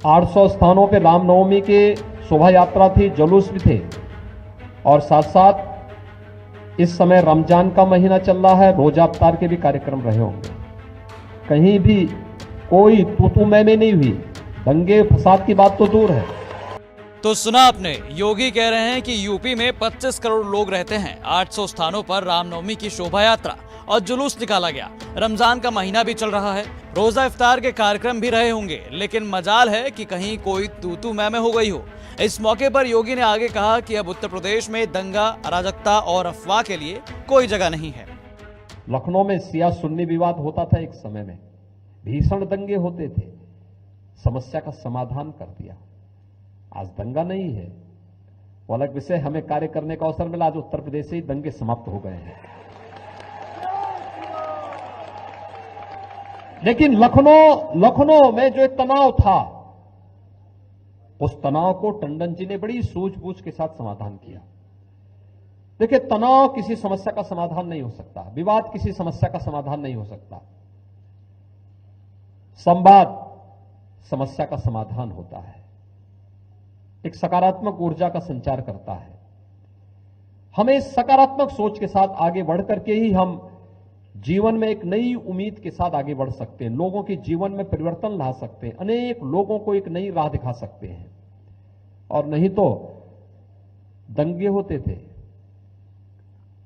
800 स्थानों पे रामनवमी के शोभा यात्रा थी, जुलूस भी थे और साथ साथ इस समय रमजान का महीना चल रहा है, रोजा अफ्तार के भी कार्यक्रम रहे होंगे। कहीं भी कोई तू मैं नहीं हुई, दंगे फसाद की बात तो दूर है। तो सुना आपने, योगी कह रहे हैं कि यूपी में 25 करोड़ लोग रहते हैं। 800 स्थानों पर रामनवमी की शोभा यात्रा और जुलूस निकाला गया। रमजान का महीना भी चल रहा है, रोजा इफ्तार के कार्यक्रम भी रहे होंगे, लेकिन मजाल है कि कहीं कोई तू मैं हो गई हो। इस मौके पर योगी ने आगे कहा कि अब उत्तर प्रदेश में दंगा, अराजकता और अफवाह के लिए कोई जगह नहीं है। लखनऊ में सिया सुन्नी विवाद होता था, एक समय में भीषण दंगे होते थे, समस्या का समाधान कर दिया। आज दंगा नहीं है, वो अलग विषय, हमें कार्य करने का अवसर मिला। आज उत्तर प्रदेश से ही दंगे समाप्त हो गए हैं। लेकिन लखनऊ में जो एक तनाव था, उस तनाव को टंडन जी ने बड़ी सूझबूझ के साथ समाधान किया। देखिए, तनाव किसी समस्या का समाधान नहीं हो सकता, विवाद किसी समस्या का समाधान नहीं हो सकता। संवाद समस्या का समाधान होता है, एक सकारात्मक ऊर्जा का संचार करता है। हमें सकारात्मक सोच के साथ आगे बढ़ करके ही हम जीवन में एक नई उम्मीद के साथ आगे बढ़ सकते हैं, लोगों के जीवन में परिवर्तन ला सकते हैं, अनेक लोगों को एक नई राह दिखा सकते हैं। और नहीं तो दंगे होते थे।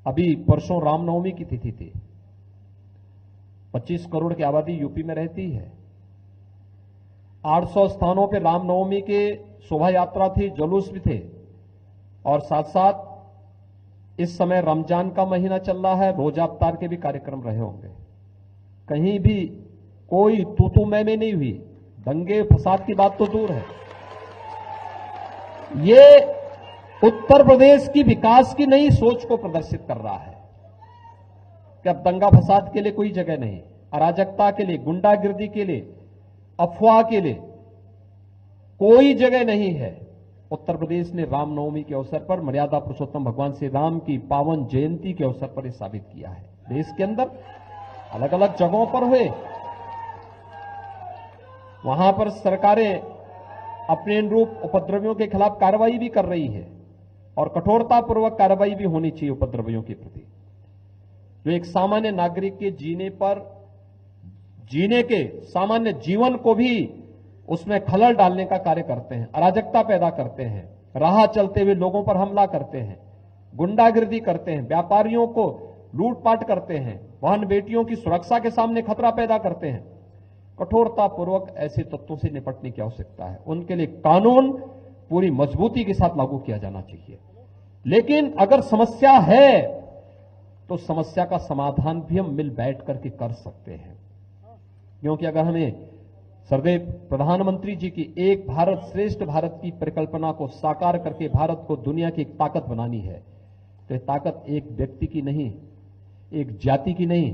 अभी परसों रामनवमी की तिथि थी, 25 करोड़ की आबादी यूपी में रहती है। 800 स्थानों पे रामनवमी के शोभा यात्रा थी, जुलूस भी थे और साथ साथ इस समय रमजान का महीना चल रहा है, रोजा अफ्तार के भी कार्यक्रम रहे होंगे। कहीं भी कोई तू मैं नहीं हुई, दंगे फसाद की बात तो दूर है। ये उत्तर प्रदेश की विकास की नई सोच को प्रदर्शित कर रहा है कि अब दंगा फसाद के लिए कोई जगह नहीं, अराजकता के लिए, गुंडागिर्दी के लिए, अफवाह के लिए कोई जगह नहीं है। उत्तर प्रदेश ने रामनवमी के अवसर पर, मर्यादा पुरुषोत्तम भगवान श्री राम की पावन जयंती के अवसर पर यह साबित किया है। देश के अंदर अलग अलग जगहों पर हुए, वहां पर सरकारें अपने अनुरूप उपद्रवियों के खिलाफ कार्रवाई भी कर रही है और कठोरतापूर्वक कार्रवाई भी होनी चाहिए उपद्रवियों के प्रति, जो एक सामान्य नागरिक के जीने के सामान्य जीवन को भी उसमें खलल डालने का कार्य करते हैं, अराजकता पैदा करते हैं, राह चलते हुए लोगों पर हमला करते हैं, गुंडागिर्दी करते हैं, व्यापारियों को लूटपाट करते हैं, बहन बेटियों की सुरक्षा के सामने खतरा पैदा करते हैं। कठोरतापूर्वक ऐसे तत्वों से निपटने की आवश्यकता है। उनके लिए कानून पूरी मजबूती के साथ लागू किया जाना चाहिए। लेकिन अगर समस्या है तो समस्या का समाधान भी हम मिल बैठ करके कर सकते हैं, क्योंकि अगर हमें सरदेव प्रधानमंत्री जी की एक भारत श्रेष्ठ भारत की परिकल्पना को साकार करके भारत को दुनिया की एक ताकत बनानी है, तो यह ताकत एक व्यक्ति की नहीं, एक जाति की नहीं,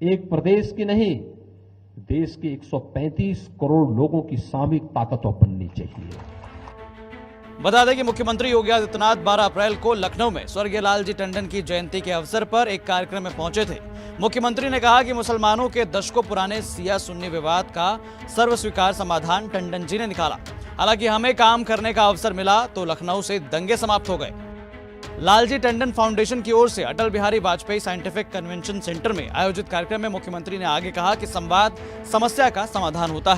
एक प्रदेश की नहीं, देश के 135 करोड़ लोगों की सामूहिक ताकत बननी चाहिए। बता दें कि मुख्यमंत्री योगी आदित्यनाथ 12 अप्रैल को लखनऊ में स्वर्गीय लालजी टंडन की जयंती के अवसर पर एक कार्यक्रम में पहुंचे थे। मुख्यमंत्री ने कहा कि मुसलमानों के दशकों पुराने सिया सुन्नी विवाद का सर्वस्वीकार समाधान टंडन जी ने निकाला। हालांकि हमें काम करने का अवसर मिला तो लखनऊ से दंगे समाप्त हो गए। लालजी टंडन फाउंडेशन की ओर से Atal Bihari Vajpayee scientific convention centre में आयोजित कार्यक्रम में मुख्यमंत्री ने आगे कहा कि संवाद समस्या का समाधान होता है।